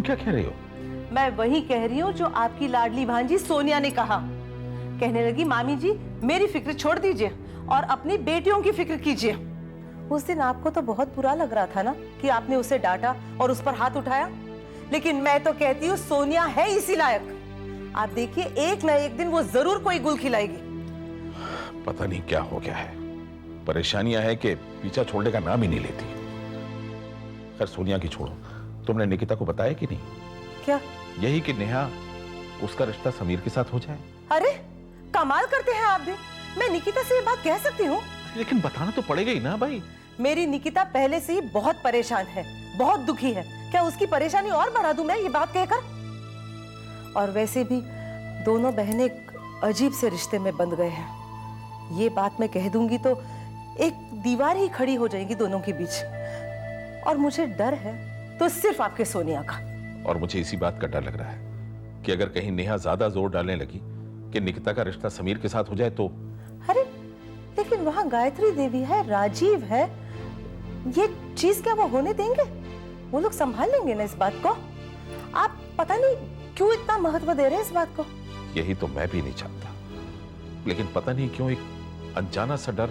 क्या कह रही हो? मैं वही कह रही हूँ जो आपकी लाडली भांजी सोनिया ने कहा। कहने लगी मामी जी मेरी फिक्र छोड़ दीजिए और अपनी बेटियों की फिक्र कीजिए। उस दिन आपको तो बहुत बुरा लग रहा था ना कि आपने उसे डांटा और उस पर हाथ उठाया, लेकिन मैं तो कहती हूँ सोनिया है इसी लायक। आप देखिए एक ना एक दिन वो जरूर कोई गुल खिलाएगी। पता नहीं क्या हो गया है, परेशानियां है कि पीछा छोड़ने का नाम ही नहीं लेती। खैर सोनिया की छोड़ो, तुमने निकिता को बताया कि नहीं? क्या? यही कि नेहा उसका रिश्ता समीर के साथ हो जाए। अरे कमाल करते हैं आप भी। मैं निकिता से ये बात कह सकती हूँ? लेकिन बताना तो पड़ेगा ही ना भाई। मेरी निकिता पहले से ही बहुत परेशान है, बहुत दुखी है। क्या उसकी परेशानी और बढ़ा दूं मैं ये बात कहकर? और वैसे भी दोनों बहनें अजीब से रिश्ते में बंध गए हैं। ये बात मैं कह दूंगी तो एक दीवार ही खड़ी हो जाएगी दोनों के बीच। और मुझे डर है तो सिर्फ आपके सोनिया का। और मुझे इसी बात का डर लग रहा है कि अगर कहीं नेहा ज्यादा जोर डालने लगी कि निकिता का रिश्ता समीर के साथ हो जाए तो। अरे लेकिन वहां गायत्री देवी है, राजीव है, ये चीज क्या वो होने देंगे? वो लोग संभाल लेंगे ना इस बात को। आप पता नहीं क्यों इतना महत्व दे रहे हैं इस बात को। यही तो मैं भी नहीं चाहता, लेकिन पता नहीं क्यों एक अनजाना सा डर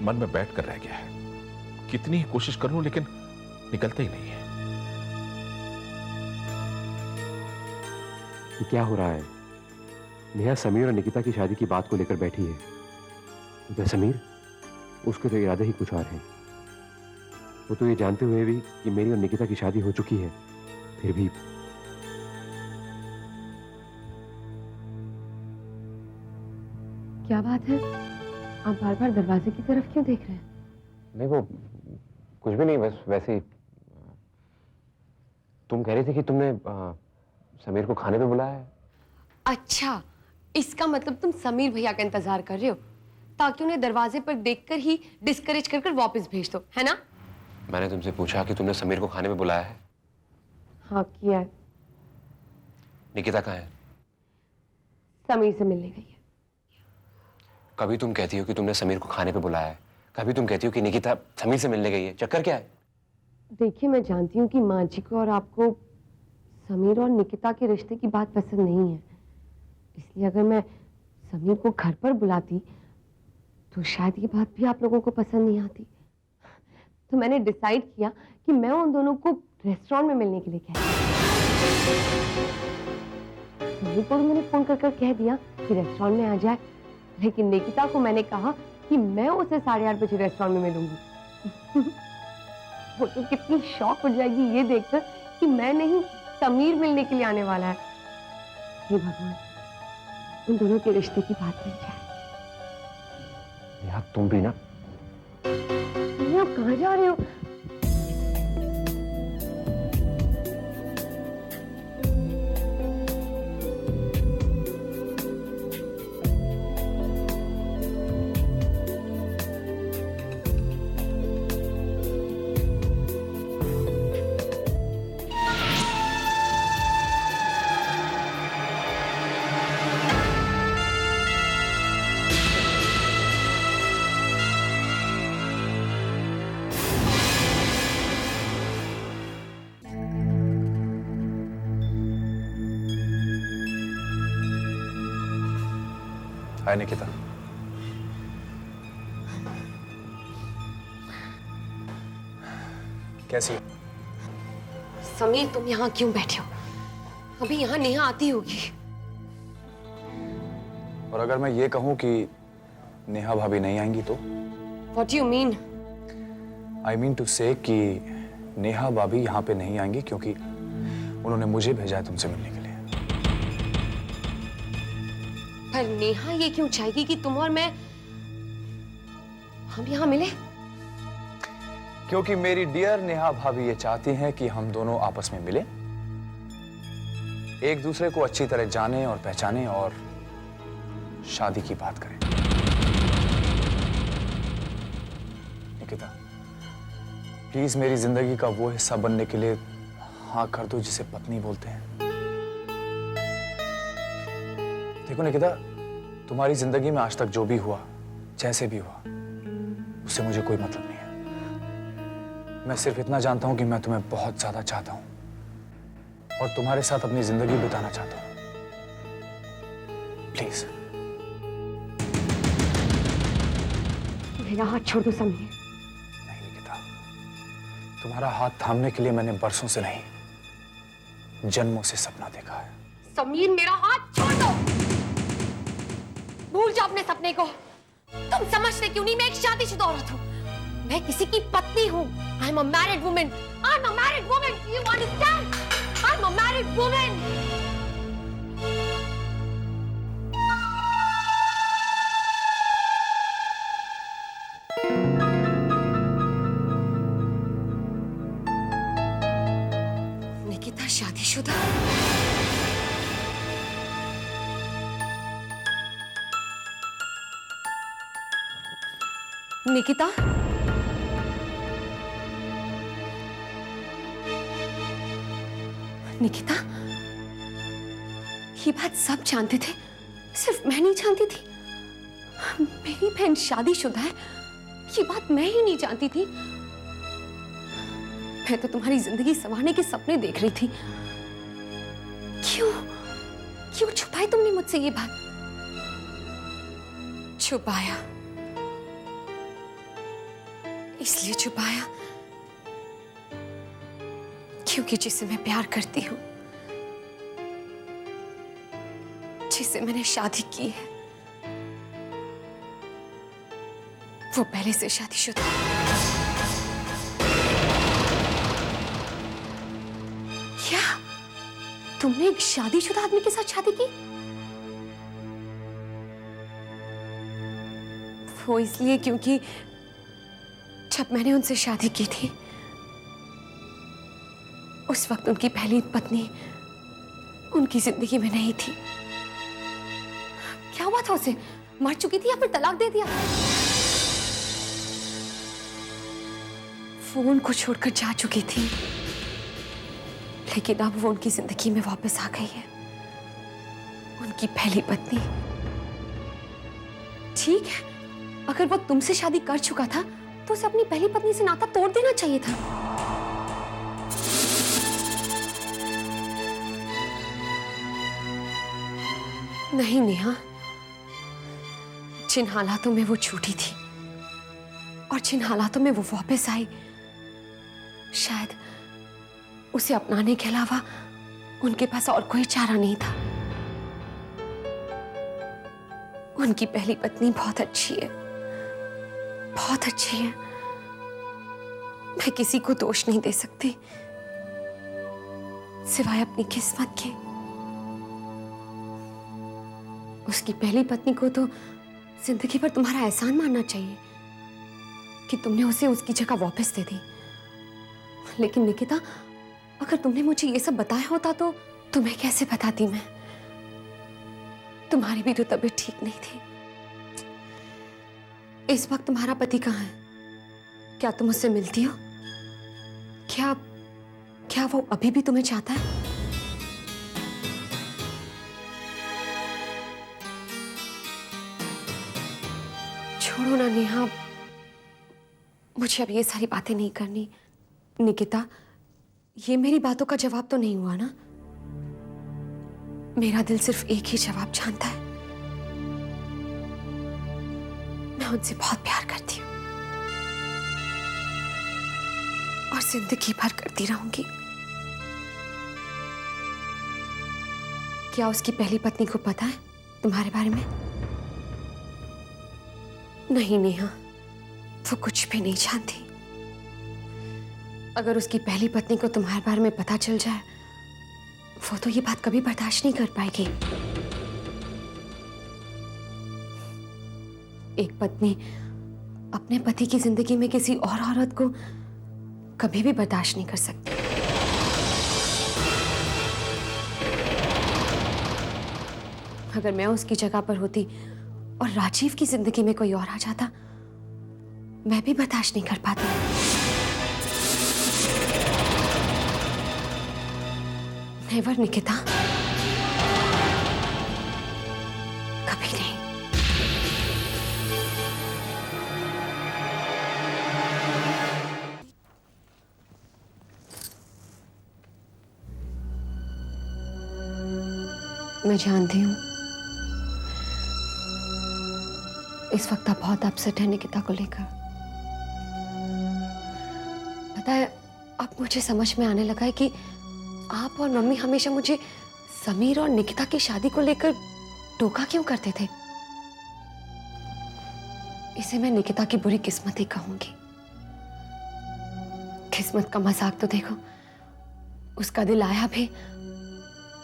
मन में बैठ कर रह गया है। कितनी ही कोशिश करूं लेकिन निकलता ही नहीं है। ये क्या हो रहा है? नेहा समीर और निकिता की शादी की बात को लेकर बैठी है। उधर समीर, उसके तो इरादे ही कुछ और हैं। वो तो ये जानते हुए भी कि मेरी और निकिता की शादी हो चुकी है, फिर भी। क्या बात है? आप बार बार दरवाजे की तरफ क्यों देख रहे हैं? नहीं वो कुछ भी नहीं, बस वैसे ही। तुम कह रही थी कि तुमने समीर को खाने पे बुलाया है। अच्छा, इसका मतलब तुम समीर भैया का इंतजार कर रहे हो ताकि उन्हें दरवाजे पर देखकर ही डिस्करेज कर वापस भेज दो, है ना? मैंने तुमसे पूछा कि तुमने समीर को खाने पे बुलाया है। हाँ किया है। निकिता कहाँ है? समीर से मिलने गई है। कभी तुम कहती हो कि तुमने समीर को खाने पे बुलाया है, कभी तुम कहती हो कि निकिता समीर से मिलने गई है। चक्कर क्या है? देखिए मैं जानती हूँ कि माँ जी को और आपको समीर और निकिता के रिश्ते की बात पसंद नहीं है, इसलिए अगर मैं समीर को घर पर बुलाती तो शायद ये बात भी आप लोगों को पसंद नहीं आती। तो मैंने डिसाइड किया कि मैं उन दोनों को रेस्टोरेंट में मिलने के लिए कहती। समीर को तो मैंने फोन कर कह दिया कि रेस्टोरेंट में आ जाए, लेकिन निकिता को मैंने कहा कि मैं उसे 8:30 बजे रेस्टोरेंट में मिलूंगी। वो तो कितनी शॉक हो जाएगी ये देखकर कि मैं नहीं समीर मिलने के लिए आने वाला है। हे भगवान, उन दोनों के रिश्ते की बात बन जाए। यार तुम भी ना। आप कहाँ जा रहे हो? हाय निकिता। कैसी हो? समीर तुम यहाँ क्यों बैठे हो? अभी यहाँ नेहा आती होगी। और अगर मैं ये कहूं कि नेहा भाभी नहीं आएंगी तो? What do you mean? I mean to say कि नेहा भाभी यहाँ पे नहीं आएंगी क्योंकि उन्होंने मुझे भेजा है तुमसे मिलने के लिए। पर नेहा ये क्यों चाहेगी कि तुम और मैं हम यहाँ मिले? क्योंकि मेरी डियर नेहा भाभी ये चाहती हैं कि हम दोनों आपस में मिलें, एक दूसरे को अच्छी तरह जाने और पहचाने और शादी की बात करें। निकिता प्लीज मेरी जिंदगी का वो हिस्सा बनने के लिए हाँ कर दो जिसे पत्नी बोलते हैं। देखो निकिता, तुम्हारी जिंदगी में आज तक जो भी हुआ, जैसे भी हुआ, उससे मुझे कोई मतलब नहीं है। मैं सिर्फ इतना जानता हूं कि मैं तुम्हें बहुत ज्यादा चाहता हूं और तुम्हारे साथ अपनी जिंदगी बिताना चाहता हूं। प्लीज। मेरा हाथ छोड़ दो समीर। नहीं निकिता, तुम्हारा हाथ थामने के लिए मैंने बरसों से नहीं, जन्मों से सपना देखा है। समीर मेरा हाथ छोड़ दो। भूल जाओ अपने सपने को। तुम समझते क्यों नहीं? मैं एक शादीशुदा औरत हूँ। मैं किसी की पत्नी हूँ। I am a married woman. I am a married woman. You understand? I am a married woman. Nikita शादीशुदा? निकिता? निकिता, ये बात सब जानते थे, सिर्फ मैं नहीं जानती थी। मेरी बहन शादीशुदा है, ये बात मैं ही नहीं जानती थी। मैं तो तुम्हारी जिंदगी संवारने के सपने देख रही थी। क्यों क्यों छुपाई तुमने मुझसे ये बात? छुपाया इसलिए छुपाया क्योंकि जिसे मैं प्यार करती हूं, जिससे मैंने शादी की है, वो पहले से शादीशुदा है। क्या तुमने एक शादीशुदा आदमी के साथ शादी की? वो इसलिए क्योंकि जब मैंने उनसे शादी की थी, उस वक्त उनकी पहली पत्नी उनकी जिंदगी में नहीं थी। क्या हुआ था उसे? मर चुकी थी या फिर तलाक दे दिया? वो उनको छोड़कर जा चुकी थी, लेकिन अब वो उनकी जिंदगी में वापस आ गई है, उनकी पहली पत्नी। ठीक है, अगर वो तुमसे शादी कर चुका था तो उसे अपनी पहली पत्नी से नाता तोड़ देना चाहिए था। नहीं नेहा, जिन हालातों में वो छूटी थी और जिन हालातों में वो वापस आई, शायद उसे अपनाने के अलावा उनके पास और कोई चारा नहीं था। उनकी पहली पत्नी बहुत अच्छी है, बहुत अच्छी है। मैं किसी को दोष नहीं दे सकती सिवाय अपनी किस्मत के। उसकी पहली पत्नी को तो जिंदगी भर तुम्हारा एहसान मानना चाहिए कि तुमने उसे उसकी जगह वापस दे दी। लेकिन निकिता, अगर तुमने मुझे ये सब बताया होता तो तुम्हें कैसे बताती मैं? तुम्हारी भी तो तबीयत ठीक नहीं थी। इस वक्त तुम्हारा पति कहाँ है? क्या तुम उससे मिलती हो? क्या वो अभी भी तुम्हें चाहता है? छोड़ो ना नेहा, मुझे अब ये सारी बातें नहीं करनी। निकिता, ये मेरी बातों का जवाब तो नहीं हुआ ना? मेरा दिल सिर्फ एक ही जवाब जानता है। मैं उनसे बहुत प्यार करती हूँ और जिंदगी भर करती रहूंगी। क्या उसकी पहली पत्नी को पता है तुम्हारे बारे में? नहीं नेहा, वो कुछ भी नहीं जानती। अगर उसकी पहली पत्नी को तुम्हारे बारे में पता चल जाए, वो तो ये बात कभी बर्दाश्त नहीं कर पाएगी। एक पत्नी अपने पति की जिंदगी में किसी और औरत को कभी भी बर्दाश्त नहीं कर सकती। अगर मैं उसकी जगह पर होती और राजीव की जिंदगी में कोई और आ जाता, मैं भी बर्दाश्त नहीं कर पाती। नेवर निकिता, कभी नहीं। मैं जानती हूँ इस वक्त आप बहुत अपसेट है निकिता को लेकर। पता है, अब मुझे समझ में आने लगा है कि आप और मम्मी हमेशा मुझे समीर और निकिता की शादी को लेकर टोका क्यों करते थे। इसे मैं निकिता की बुरी किस्मत ही कहूंगी। किस्मत का मजाक तो देखो, उसका दिल आया भी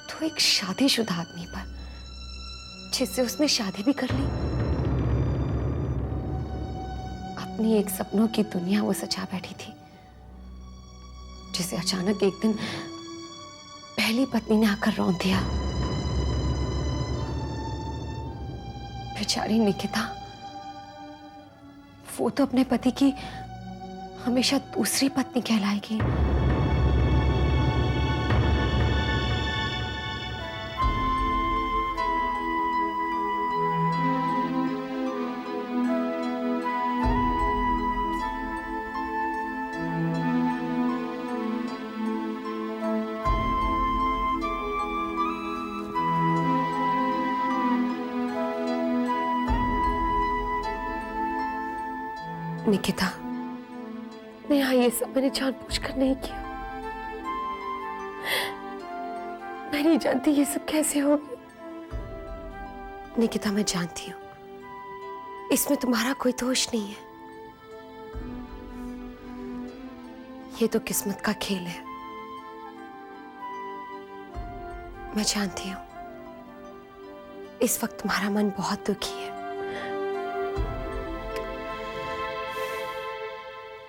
तो एक शादीशुदा आदमी पर, जिससे उसने शादी भी कर ली। अपनी एक सपनों की दुनिया वो सजा बैठी थी, जिसे अचानक एक दिन पहली पत्नी ने आकर रौंद दिया। बेचारी निकिता, वो तो अपने पति की हमेशा दूसरी पत्नी कहलाएगी। निकिता, नेहा, ये सब मैंने जानबूझकर नहीं किया। मैं नहीं जानती ये सब कैसे हो गया। निकिता, मैं जानती हूँ इसमें तुम्हारा कोई दोष नहीं है। ये तो किस्मत का खेल है। मैं जानती हूँ इस वक्त तुम्हारा मन बहुत दुखी है।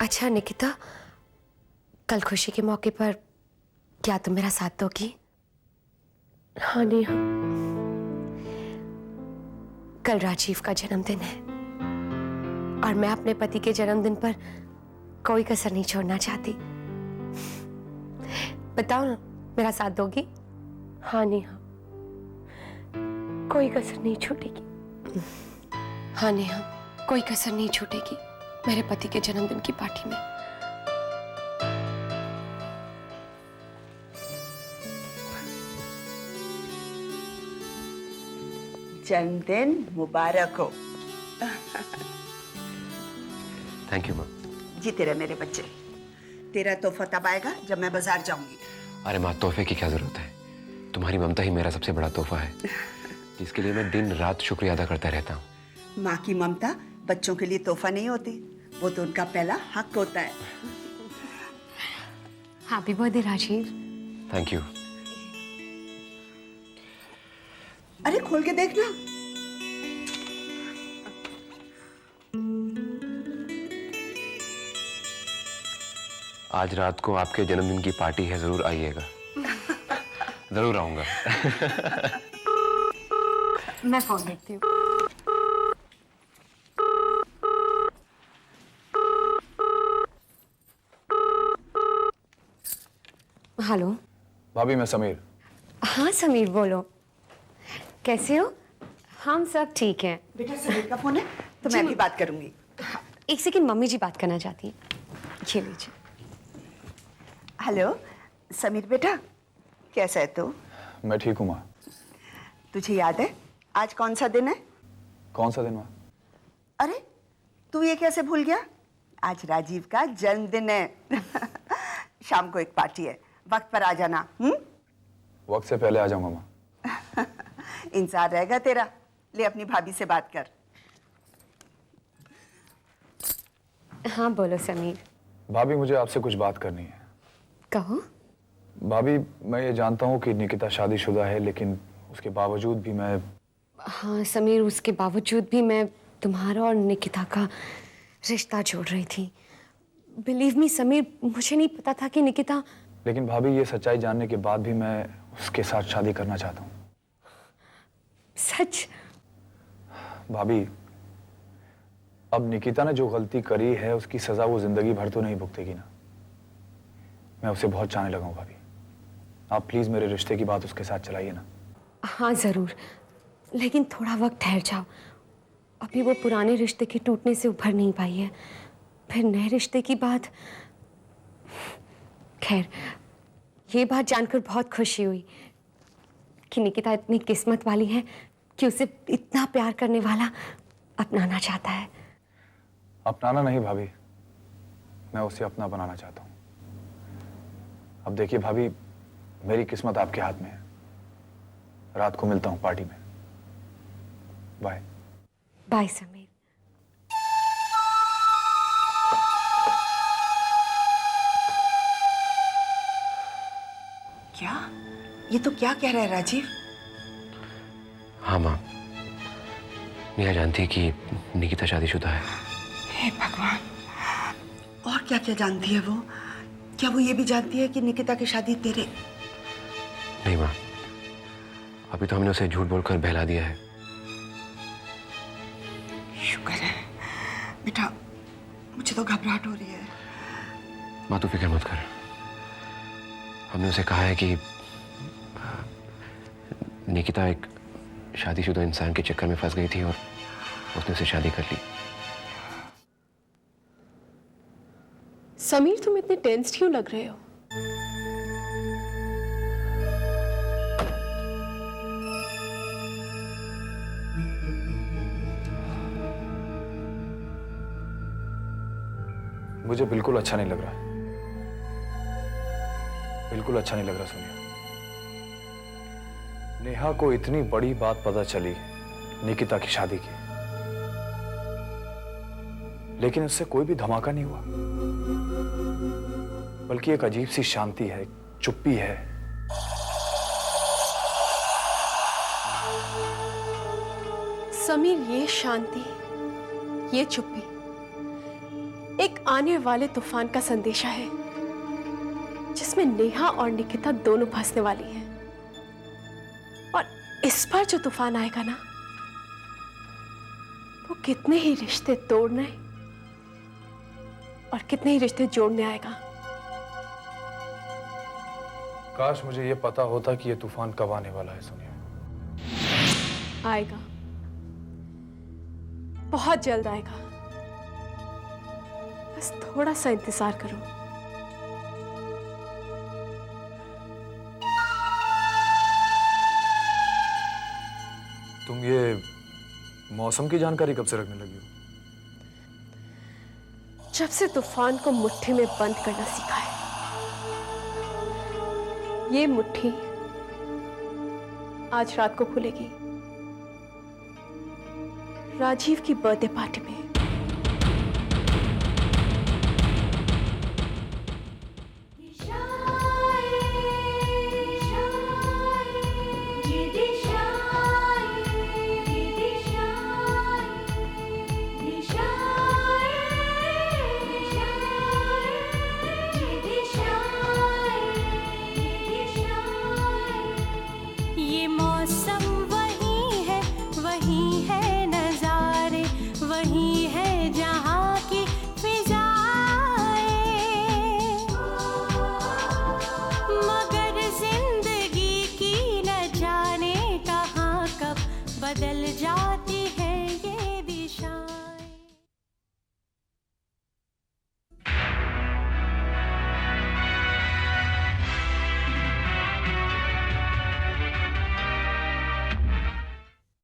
अच्छा निकिता, कल खुशी के मौके पर क्या तुम मेरा साथ दोगी? हाँ नेहा, कल राजीव का जन्मदिन है और मैं अपने पति के जन्मदिन पर कोई कसर नहीं छोड़ना चाहती। बताओ ना, मेरा साथ दोगी? हाँ नेहा, कोई कसर नहीं छूटेगी। हाँ नेहा, कोई कसर नहीं छूटेगी मेरे पति के जन्मदिन की पार्टी में। जन्मदिन मुबारक हो। थैंक यू माँ। जीते रहे मेरे बच्चे। तेरा तोहफा तब आएगा जब मैं बाजार जाऊंगी। अरे माँ, तोहफे की क्या जरूरत है? तुम्हारी ममता ही मेरा सबसे बड़ा तोहफा है, जिसके लिए मैं दिन रात शुक्रिया अदा करता रहता हूँ। माँ की ममता बच्चों के लिए तोहफा नहीं होती, वो तो उनका पहला हक होता है। Happy birthday Rajiv. Thank you. अरे खोल के देखना। आज रात को आपके जन्मदिन की पार्टी है, जरूर आइएगा। जरूर आऊंगा। मैं फोन देखती हूँ। हेलो भाभी, मैं समीर। हाँ समीर, बोलो। कैसे हो? हम सब ठीक हैं। बेटा समीर का फोन है तो मैं भी बात करूंगी। एक सेकंड, मम्मी जी बात करना चाहती हैं। ये लीजिए। हेलो समीर बेटा, कैसा है तू? मैं ठीक हूँ माँ। तुझे याद है आज कौन सा दिन है? कौन सा दिन माँ? अरे तू ये कैसे भूल गया? आज राजीव का जन्मदिन है। शाम को एक पार्टी है, वक्त पर आ जाना। वक्त से पहले आ जाऊंगा माँ। इंतजार रहेगा तेरा। ले अपनी भाभी से बात कर। हाँ बोलो समीर। भाभी, मुझे आपसे कुछ बात करनी है। कहो। भाभी, मैं ये जानता हूँ कि निकिता शादीशुदा है, लेकिन उसके बावजूद भी मैं... हाँ समीर, उसके बावजूद भी मैं तुम्हारा और निकिता का रिश्ता जोड़ रही थी। बिलीव मी समीर, मुझे नहीं पता था कि निकिता... लेकिन भाभी, ये सच्चाई जानने के बाद भी मैं उसके साथ शादी करना चाहता हूँ। सच? भाभी, अब निकिता ने जो गलती करी है उसकी सजा वो जिंदगी भर तो नहीं भुगतेगी ना। मैं उसे बहुत चाहने लगा हूँ भाभी। आप प्लीज मेरे रिश्ते की बात उसके साथ चलाइए ना। हाँ जरूर, लेकिन थोड़ा वक्त ठहर जाओ। अभी वो पुराने रिश्ते के टूटने से उभर नहीं पाई है, फिर नए रिश्ते की बात। खैर, ये बात जानकर बहुत खुशी हुई कि निकिता इतनी किस्मत वाली है कि उसे इतना प्यार करने वाला अपनाना चाहता है। अपनाना नहीं भाभी, मैं उसे अपना बनाना चाहता हूं। अब देखिए भाभी, मेरी किस्मत आपके हाथ में है। रात को मिलता हूं पार्टी में। बाय। बाय समीर। क्या? ये तो क्या कह रहा है राजीव? हाँ माँ, नेहा जानती है कि निकिता शादीशुदा है। हे भगवान, और क्या क्या जानती है वो? क्या वो ये भी जानती है कि निकिता की शादी तेरे? नहीं माँ, अभी तो हमने उसे झूठ बोलकर बहला दिया है। शुक्र है बेटा, मुझे तो घबराहट हो रही है। माँ तू फिक्र मत कर, हमने उसे कहा है कि निकिता एक शादीशुदा इंसान के चक्कर में फंस गई थी और उसने उसे शादी कर ली। समीर, तुम इतने टेंस्ड क्यों लग रहे हो? मुझे बिल्कुल अच्छा नहीं लग रहा है, बिल्कुल अच्छा नहीं लग रहा सोनिया। नेहा को इतनी बड़ी बात पता चली निकिता की शादी की, लेकिन उससे कोई भी धमाका नहीं हुआ, बल्कि एक अजीब सी शांति है, चुप्पी है। समीर, ये शांति, ये चुप्पी एक आने वाले तूफान का संदेशा है, जिसमें नेहा और निकिता दोनों फंसने वाली हैं। और इस पर जो तूफान आएगा ना, वो कितने ही रिश्ते तोड़ने और कितने ही रिश्ते जोड़ने आएगा। काश मुझे ये पता होता कि ये तूफान कब आने वाला है सोनिया। आएगा, बहुत जल्द आएगा, बस थोड़ा सा इंतजार करो। तुम ये मौसम की जानकारी कब से रखने लगी हो? जब से तूफान को मुट्ठी में बंद करना सीखा है। ये मुट्ठी आज रात को खुलेगी, राजीव की बर्थडे पार्टी में। ये मौसम वही है नजारे, वही है जहाँ की फिजाएं, मगर जिंदगी की न जाने कहाँ कब बदल जाती है ये दिशा।